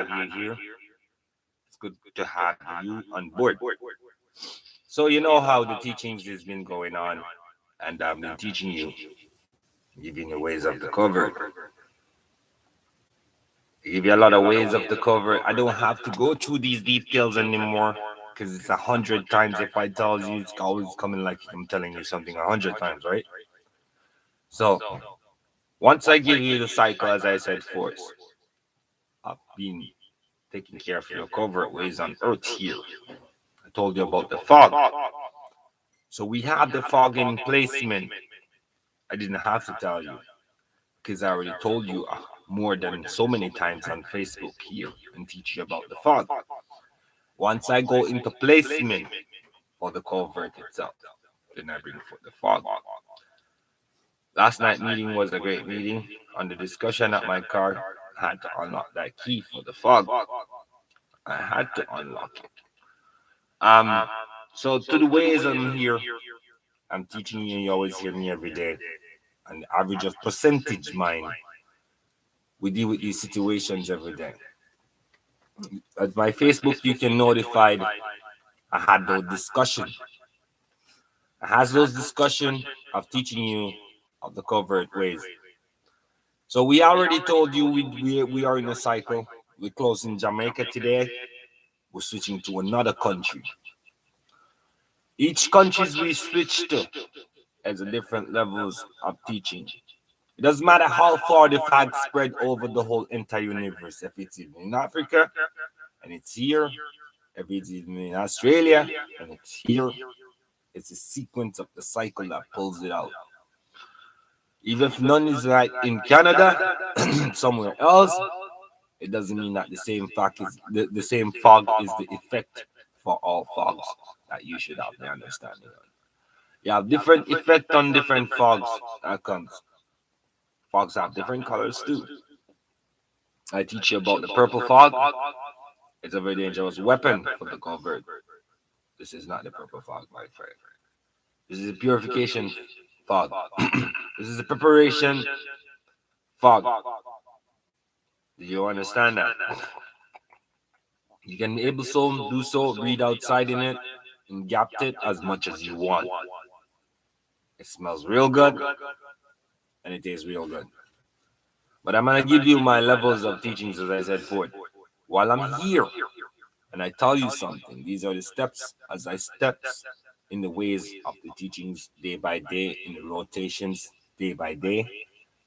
you here. It's good to have you on board. So you know how the teachings has been going on, and I've been teaching you, giving you ways of the cover. I give you a lot of ways of the cover. I don't have to go through these details anymore because it's 100 times. If I tell you, it's always coming like I'm telling you something 100 times, right? So once I give you the cycle, as I said first, I've been taking care of your covert ways on Earth here. I told you about the fog. So we have the fog in placement. I didn't have to tell you because I already told you more than so many times on Facebook here and teach you about the fog. Once I go into placement for the covert itself, then I bring forth the fog. Last night meeting was a great meeting. On the discussion at my car, I had to unlock that key for the fog. I had to unlock it. So to the ways I'm here, I'm teaching you. You always hear me every day. An average of percentage mind. We deal with these situations every day. At my Facebook, you can notify I had those discussion. I has those discussion of teaching you of the covert ways. So we already told you we are in a cycle. We close in Jamaica today. We're switching to another country. Each countries we switch to has a different levels of teaching. It doesn't matter how far the flag spread over the whole entire universe. If it's even in Africa and it's here, if it's even in Australia and it's here, it's a sequence of the cycle that pulls it out. Even if none is right in Canada, somewhere else, it doesn't mean that the same fact is the same fog is the effect for all fogs that you should have the understanding of. You have different effect on different fogs that comes. Fogs have different colors too. I teach you about the purple fog. It's a very dangerous weapon for the covert. This is not the purple fog, my friend. This is a purification fog. This is a preparation fog. Do you understand that? You can be able to do so, read outside in it, and gap it as much as you want. It smells real good, and it tastes real good. But I'm gonna give you my levels of teachings as I said forth. While I'm here, and I tell you something, these are the steps as I steps in the ways of the teachings day by day, in the rotations day by day.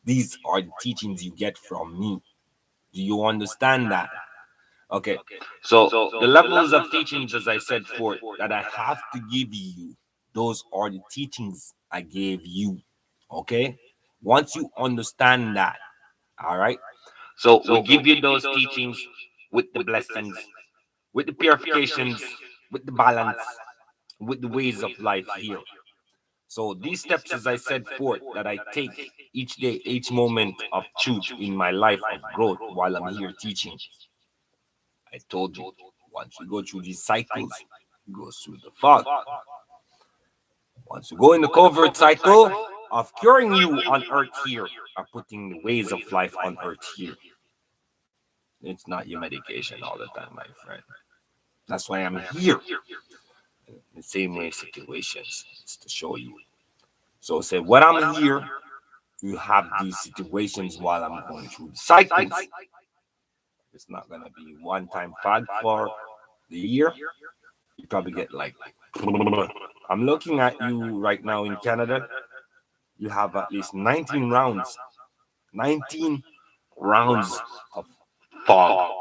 These are the teachings you get from me. Do you understand that? Okay. So the levels of teachings, as I said forth, that I have to give you, those are the teachings I gave you. Okay. Once you understand that, all right. So we give you those teachings with the blessings, with the purifications, with the balance, with the ways of life here. So these steps, as I said forth, that I take each day, each moment of truth in my life of growth while I'm here teaching. I told you, once you go through these cycles, you go through the fog. Once you go in the covert cycle of curing you on earth here, are putting the ways of life on earth here. It's not your medication all the time, my friend. That's why I'm here. The same way situations is to show you. So say when I'm here, you have these situations while I'm going through the cycles. It's not gonna be one time fag for the year. You probably get like I'm looking at you right now in Canada. You have at least 19 rounds. 19 rounds of fog.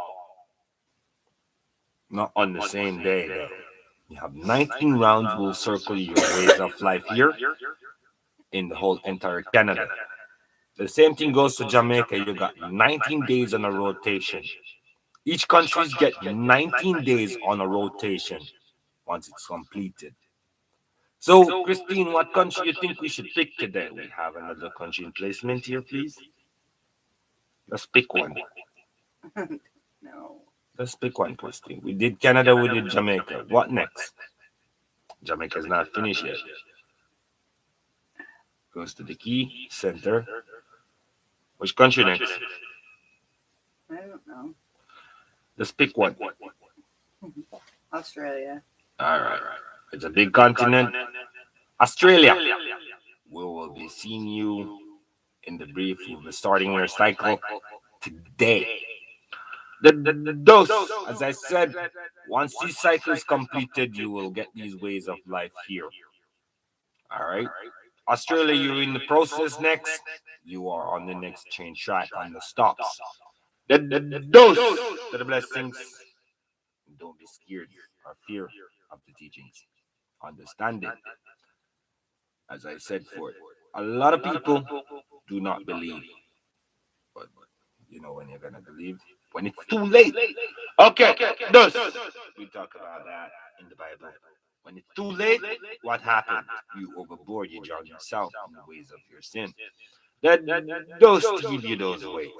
Not on the same day though. You have 19 rounds will circle your ways of life here in the whole entire Canada. The same thing goes to Jamaica. You got 19 days on a rotation. Each country's get 19 days on a rotation once it's completed. So, Christine, what country you think we should pick today? We have another country in placement here, please. Let's pick one. No. Let's pick one, Christine. We did Canada, we did Jamaica. What next? Jamaica's not finished yet. Goes to the key, center. Which country next? I don't know. Just pick one. Australia. All right. It's a big continent. Australia. We will be seeing you in the brief. We'll be starting your cycle today. The dose, as I said, once this cycle is completed, you will get these ways of life here. All right. Australia, you're in the process next. You are on the next change track on the stops. The dose, the blessings. Don't be scared or fear of the teachings. Understand it. As I said for it, a lot of people do not believe. But you know when you're gonna believe? When it's too late. Okay, dose. We talk about that in the Bible. When it's too late, what happened? You overboard, you drown yourself in the ways of your sin. That those to give you those ways.